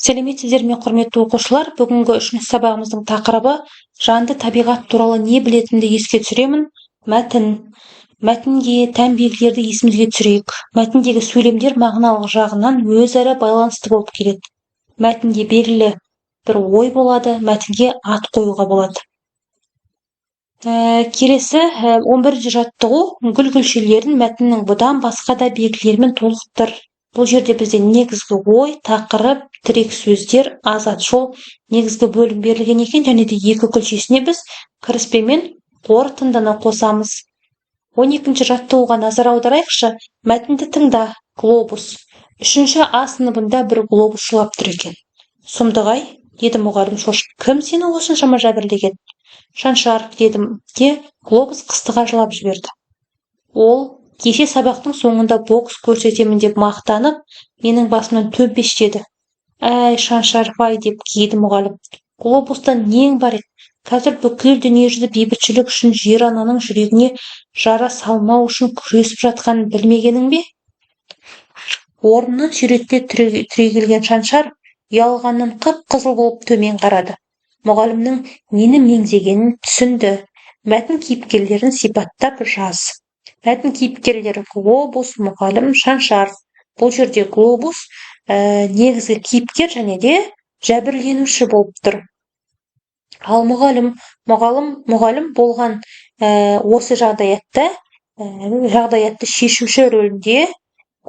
Сәлеметсіздер ме, құрметті оқушылар? Бүгінгі 3-ші сабағымыздың тақырыбы жанды табиғат туралы не білетінді еске түсіремін. Мәтінге тән белгілерді есімізге түсірейік. Мәтіндегі сөйлемдер мағыналық жағынан өзара байланысты болып келеді. Мәтінде белгілі бір ой болады, мәтінге ат қоюға болады. Келесі 11-ші жаттығу гүл-гүлшелерін мәтіннің бұдан басқа да белгілерімен толықтыр. Бұл жерде бізде негізгі ой, тақырып, тірек сөздер, азат жол негізгі бөлім берілген екен, және де екі күлшесіне біз кіріспе мен қорытындыны қосамыз. 12-ші жаттығуға назар аударайықшы. Мәтінді тыңда. Глобус. 3-ші А сыныбында бір глобус жылап тұр екен. Сұмдық-ай, деді мұғалім шошып. Кім сені осыншама жәбірлеген? Шаншар, дедім де, глобус қыстыға жылап жіберді. Ол кеше сабақтың соңында бокс көрсетемін деп мақтанып, менің басымнан төмпеш деді. Әй, Шаншарбай, деп кейді мұғалім. Глобустан нең бар еді? Қазір бүкіл дүниежүзі бейбітшілік үшін жер ананың жүрегіне жара салмау үшін күресіп жатқанын білмегенің бе? Орнынан сүйретіле түрегелген Шаншар ұялғаннан қып-қызыл болып төмен қарады. Мұғалімнің мені меңзегенін түсінді. Мәтін кейіпкерлерін сипаттап жаз. Мәтін кейіпкерлері глобус, мұғалім, Шаншар. Бұл жерде глобус негізгі кейіпкер және де жәбірленуші болып тұр. Ал мұғалім болған осы жағдаятты шешуші рөлінде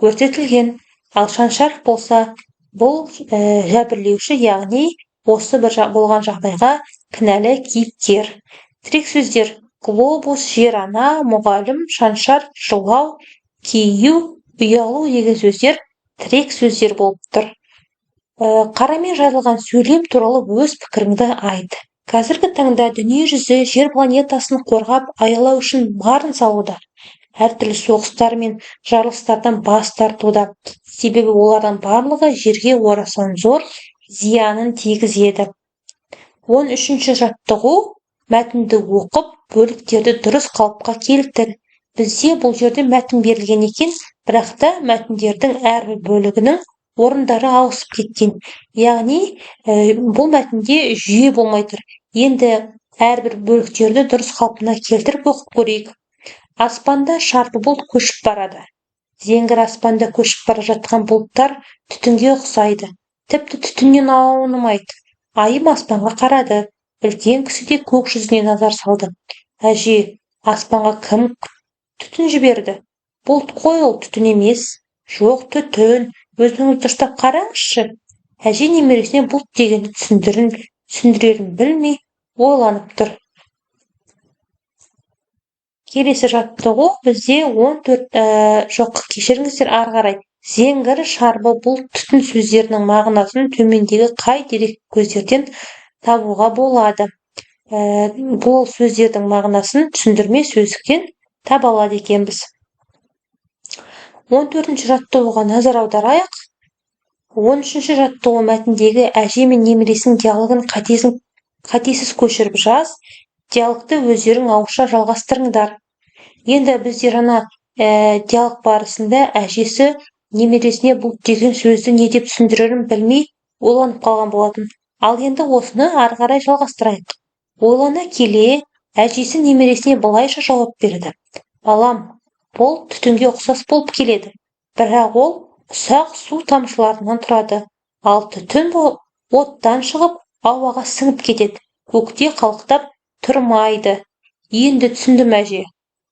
көрсетілген. Ал Шаншар болса, бұл жәбірлеуші, яғни осы болған жағдайға кінәлі кейіпкер. Тірек сөздер: глобус, жер ана, мұғалім, Шаншар, жылау, кейу, ұялу деген сөздер тірек сөздер болып тұр. Қарамен жазылған сөйлем туралы өз пікіріңді айт. Қазіргі таңда дүние жүзі жер планетасын қорғап, аялау үшін барын салуда. Әртүрлі соғыстар мен жарылыстардан бас тартуда. Себебі олардың барлығы жерге орасан зор зиянын тигізеді. 13-ші жаттығу: мәтінді оқып, бөліктерді дұрыс қалыпқа келтір. Бізде бұл жерде мәтін берілген екен, бірақ та мәтіндердің әрбір бөлігінің орындары ауысып кеткен. Яғни, бұл мәтінде жүйе болмай тұр. Енді әрбір бөліктерді дұрыс қалпына келтіріп оқып көрейік. Аспанда шарпы бұлт көшіп барады. Зеңгір аспанда көшіп бара жатқан бұлттар түтінге ұқсайды. Тіпті түтіннен аунымайды. Айым аспанға қарады. Үлкен кісі де көк жүзіне назар салды. Әже, аспанға кім түтін жіберді? Бұлт қой, ол түтін емес. Жоқ, түтін. Өзіңіз дұрыстап қараңызшы. Әже немересіне бұлт дегенді түсіндірерін білмей ойланып тұр. Келесі жаттығу бізде 14 кешіріңіздер, ары қарай. Зеңгір, шарбы, бұлт, түтін сөздерінің мағынасын төмендегі қай дерек көздерден табуға болады? Бұл сөздердің мағынасын түсіндірме сөздіктен таба алады екенбіз. 14-ші жаттығуға назар аударайық. 13-ші жаттығу мәтіндегі әже мен немересінің диалогын қатесіз көшіріп жаз. Диалогты өздерің ауызша жалғастырыңдар. Енді біздер диалог барысында әжесі немересіне бұл деген сөзді не деп түсіндірерін білмей ойланып қалған болатын. Ал енді осыны ары қарай жалғастырайық. Ойлана келе, әжесі немересіне былайша жауап берді. Балам, бұл түтінге ұқсас болып келеді. Бірақ ол ұсақ су тамшыларынан тұрады. Ал түтін оттан шығып, ауаға сіңіп кетеді. Көкте қалықтап тұрмайды. Енді түсіндім, әже.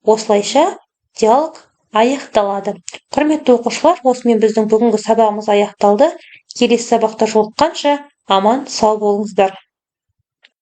Осылайша диалог аяқталады. Құрметті оқушылар, осымен біздің бүгінгі сабағымыз аяқталды. Келесі сабақта жолыққанша аман сау болыңыздар.